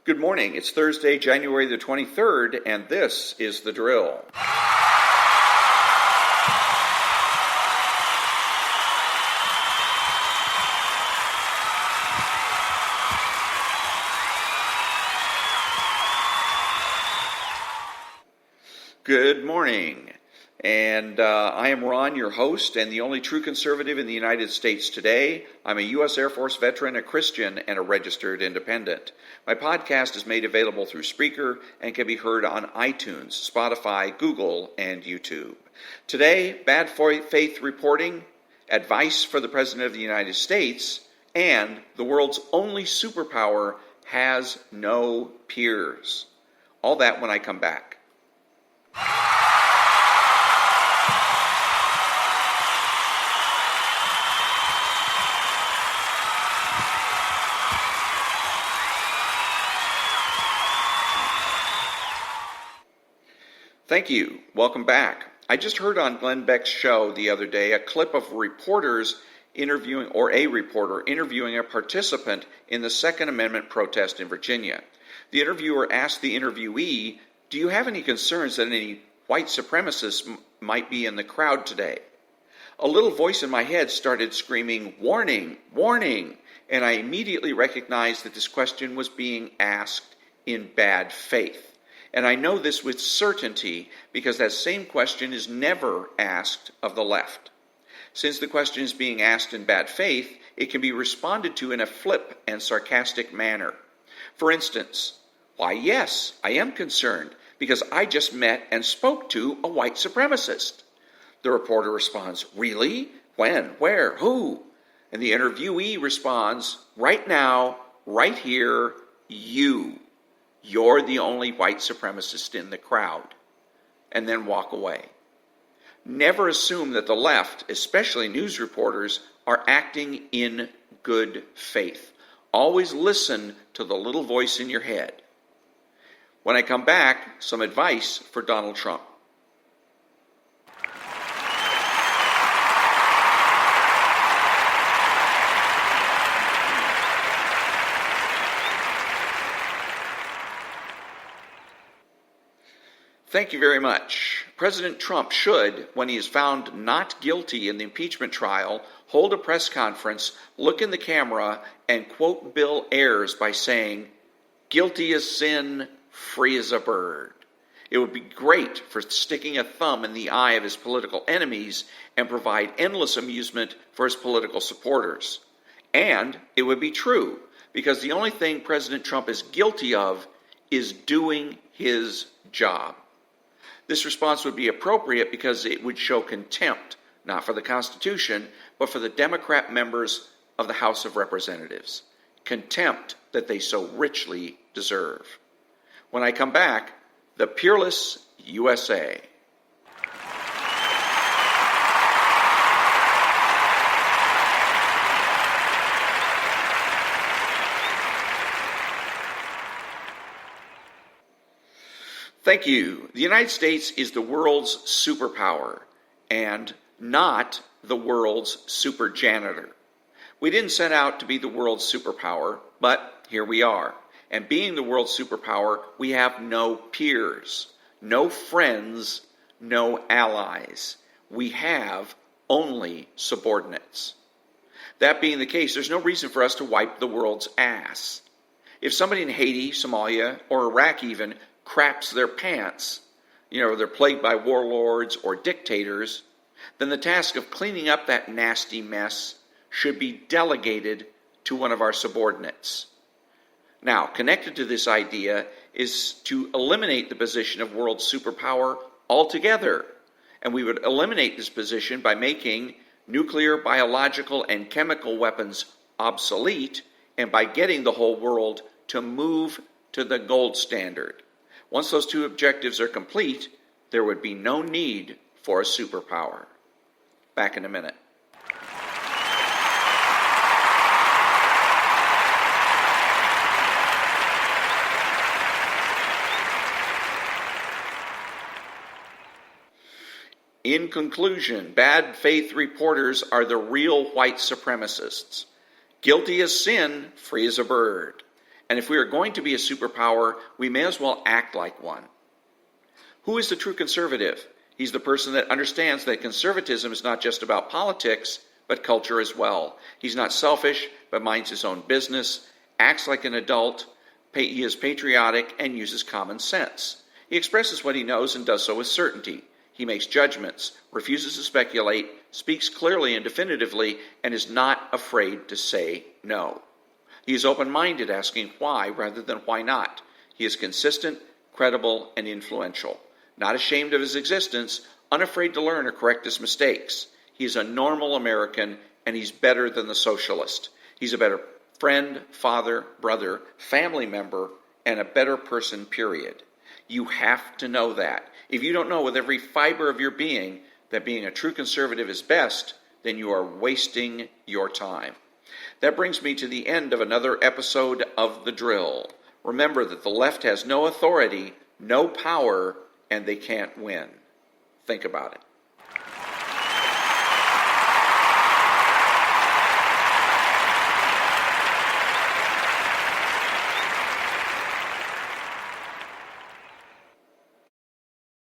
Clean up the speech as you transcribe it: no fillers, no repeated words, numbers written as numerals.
Good morning. It's Thursday, January the 23rd, and this is The Drill. Good morning. And I am Ron, your host, and the only true conservative in the United States today. I'm a U.S. Air Force veteran, a Christian, and a registered independent. My podcast is made available through Spreaker and can be heard on iTunes, Spotify, Google, and YouTube. Today, bad faith reporting, advice for the President of the United States, and the world's only superpower has no peers. All that when I come back. Thank you. Welcome back. I just heard on Glenn Beck's show the other day a clip of reporter interviewing a participant in the Second Amendment protest in Virginia. The interviewer asked the interviewee, "Do you have any concerns that any white supremacists might be in the crowd today?" A little voice in my head started screaming, "Warning, warning," and I immediately recognized that this question was being asked in bad faith. And I know this with certainty because that same question is never asked of the left. Since the question is being asked in bad faith, it can be responded to in a flip and sarcastic manner. For instance, "Why, yes, I am concerned because I just met and spoke to a white supremacist." The reporter responds, "Really? When? Where? Who?" And the interviewee responds, "Right now, right here, you. You're the only white supremacist in the crowd," and then walk away. Never assume that the left, especially news reporters, are acting in good faith. Always listen to the little voice in your head. When I come back, some advice for Donald Trump. Thank you very much. President Trump should, when he is found not guilty in the impeachment trial, hold a press conference, look in the camera, and quote Bill Ayers by saying, "Guilty as sin, free as a bird." It would be great for sticking a thumb in the eye of his political enemies and provide endless amusement for his political supporters. And it would be true, because the only thing President Trump is guilty of is doing his job. This response would be appropriate because it would show contempt, not for the Constitution, but for the Democrat members of the House of Representatives. Contempt that they so richly deserve. When I come back, the Peerless USA. Thank you. The United States is the world's superpower and not the world's super janitor. We didn't set out to be the world's superpower, but here we are. And being the world's superpower, we have no peers, no friends, no allies. We have only subordinates. That being the case, there's no reason for us to wipe the world's ass. If somebody in Haiti, Somalia, or Iraq even craps their pants, they're plagued by warlords or dictators, then the task of cleaning up that nasty mess should be delegated to one of our subordinates. Now, connected to this idea is to eliminate the position of world superpower altogether. And we would eliminate this position by making nuclear, biological, and chemical weapons obsolete, and by getting the whole world to move to the gold standard. Once those two objectives are complete, there would be no need for a superpower. Back in a minute. In conclusion, bad faith reporters are the real white supremacists. Guilty as sin, free as a bird. And if we are going to be a superpower, we may as well act like one. Who is the true conservative? He's the person that understands that conservatism is not just about politics, but culture as well. He's not selfish, but minds his own business, acts like an adult, he is patriotic, and uses common sense. He expresses what he knows and does so with certainty. He makes judgments, refuses to speculate, speaks clearly and definitively, and is not afraid to say no. He is open-minded, asking why rather than why not. He is consistent, credible, and influential. Not ashamed of his existence, unafraid to learn or correct his mistakes. He is a normal American, and he's better than the socialist. He's a better friend, father, brother, family member, and a better person, period. You have to know that. If you don't know with every fiber of your being that being a true conservative is best, then you are wasting your time. That brings me to the end of another episode of The Drill. Remember that the left has no authority, no power, and they can't win. Think about it.